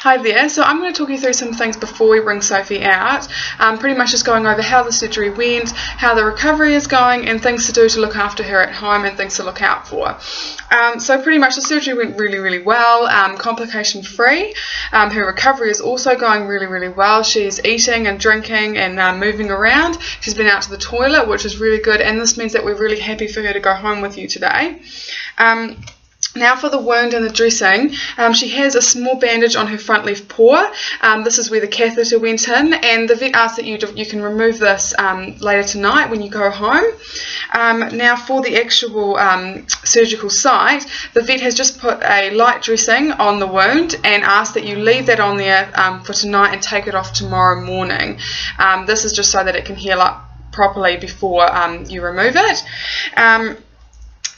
Hi there, so I'm going to talk you through some things before we bring Sophie out, pretty much just going over how the surgery went, how the recovery is going, and things to do to look after her at home and things to look out for. So pretty much the surgery went really well, complication free. Her recovery is also going really well. She's eating and drinking and moving around. She's been out to the toilet, which is really good, and this means that we're really happy for her to go home with you today. Now for the wound and the dressing, she has a small bandage on her front left paw. This is where the catheter went in, and the vet asked that you can remove this later tonight when you go home. Now for the actual surgical site, the vet has just put a light dressing on the wound and asked that you leave that on there for tonight and take it off tomorrow morning. This is just so that it can heal up properly before you remove it.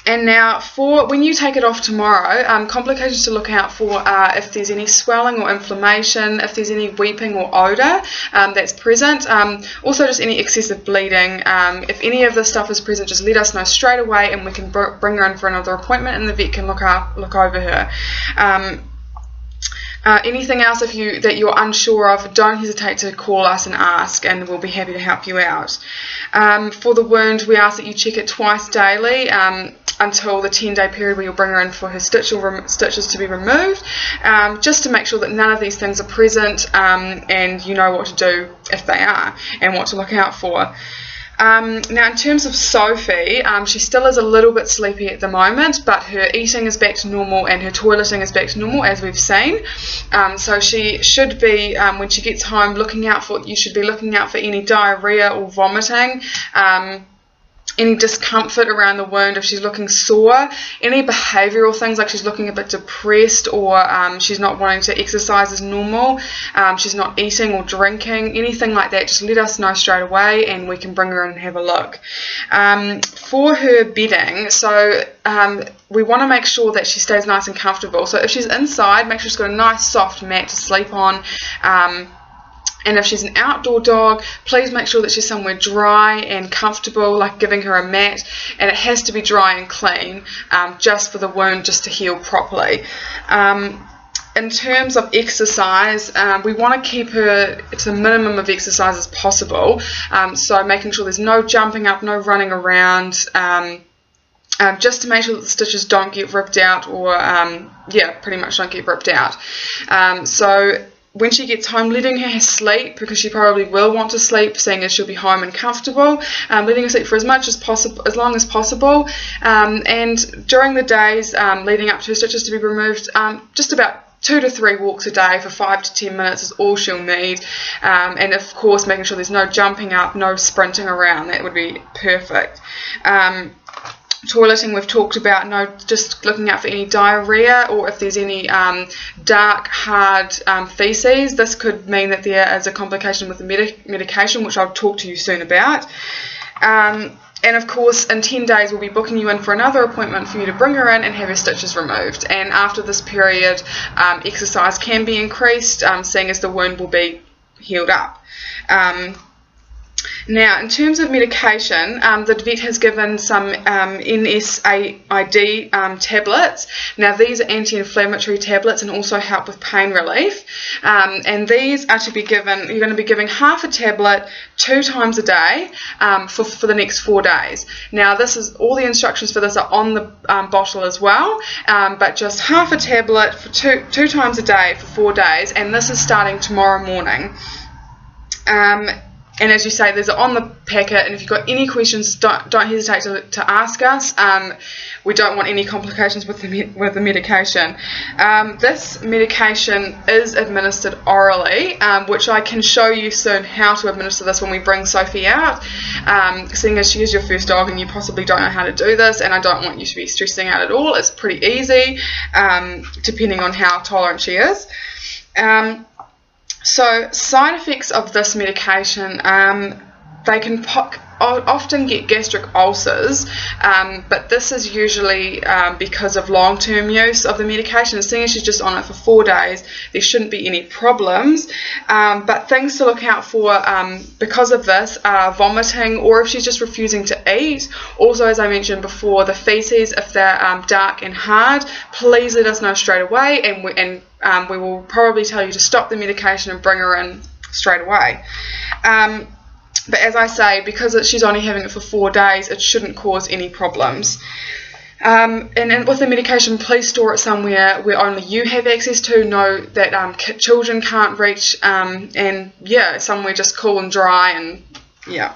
And now for when you take it off tomorrow, complications to look out for are if there's any swelling or inflammation, if there's any weeping or odour that's present, also just any excessive bleeding. If any of this stuff is present, just let us know straight away and we can bring her in for another appointment and the vet can look over her. Anything else that you're unsure of, don't hesitate to call us and ask, and we'll be happy to help you out. For the wound, we ask that you check it twice daily until the 10-day period where you'll bring her in for her stitches to be removed, just to make sure that none of these things are present and you know what to do if they are and what to look out for. Now in terms of Sophie, she still is a little bit sleepy at the moment, but her eating is back to normal and her toileting is back to normal, as we've seen. So she should be, when she gets home, you should be looking out for any diarrhea or vomiting, any discomfort around the wound if she's looking sore, any behavioural things like she's looking a bit depressed or she's not wanting to exercise as normal, she's not eating or drinking, anything like that, just let us know straight away and we can bring her in and have a look. For her bedding, so we want to make sure that she stays nice and comfortable. So if she's inside, make sure she's got a nice soft mat to sleep on. And if she's an outdoor dog, please make sure that she's somewhere dry and comfortable, like giving her a mat, and it has to be dry and clean, just for the wound just to heal properly. In terms of exercise, we want to keep her to the minimum of exercise as possible, so making sure there's no jumping up, no running around, just to make sure that the stitches don't get ripped out or, pretty much don't get ripped out. So when she gets home, letting her sleep, because she probably will want to sleep, seeing as she'll be home and comfortable, letting her sleep for as long as possible, and during the days leading up to her stitches to be removed, just about 2 to 3 walks a day for 5 to 10 minutes is all she'll need, and of course making sure there's no jumping up, no sprinting around. That would be perfect. Toileting we've talked about, just looking out for any diarrhea or if there's any dark, hard feces. This could mean that there is a complication with the medication, which I'll talk to you soon about. And of course, in 10 days we'll be booking you in for another appointment for you to bring her in and have her stitches removed. And after this period, exercise can be increased, seeing as the wound will be healed up. Now, in terms of medication, the vet has given some NSAID tablets. Now, these are anti-inflammatory tablets and also help with pain relief. And these are to be given, you're going to be giving half a tablet 2 times a day for the next 4 days. Now, all the instructions for this are on the bottle as well, but just half a tablet for two times a day for 4 days, and this is starting tomorrow morning. And as you say, there's on the packet, and if you've got any questions, don't hesitate to ask us. We don't want any complications with the medication. This medication is administered orally, which I can show you soon how to administer this when we bring Sophie out, seeing as she is your first dog and you possibly don't know how to do this, and I don't want you to be stressing out at all. It's pretty easy, depending on how tolerant she is. So side effects of this medication, they can often get gastric ulcers, but this is usually because of long-term use of the medication. And seeing as she's just on it for 4 days, there shouldn't be any problems. But things to look out for because of this are vomiting, or if she's just refusing to eat. Also, as I mentioned before, the feces, if they're dark and hard, please let us know straight away, and we will probably tell you to stop the medication and bring her in straight away. But as I say, because she's only having it for 4 days, it shouldn't cause any problems. And with the medication, please store it somewhere where only you have access to. Know that children can't reach, and yeah, somewhere just cool and dry, and yeah.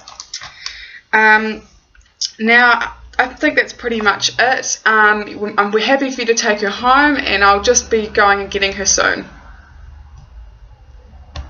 Now, I think that's pretty much it. We're happy for you to take her home, and I'll just be going and getting her soon.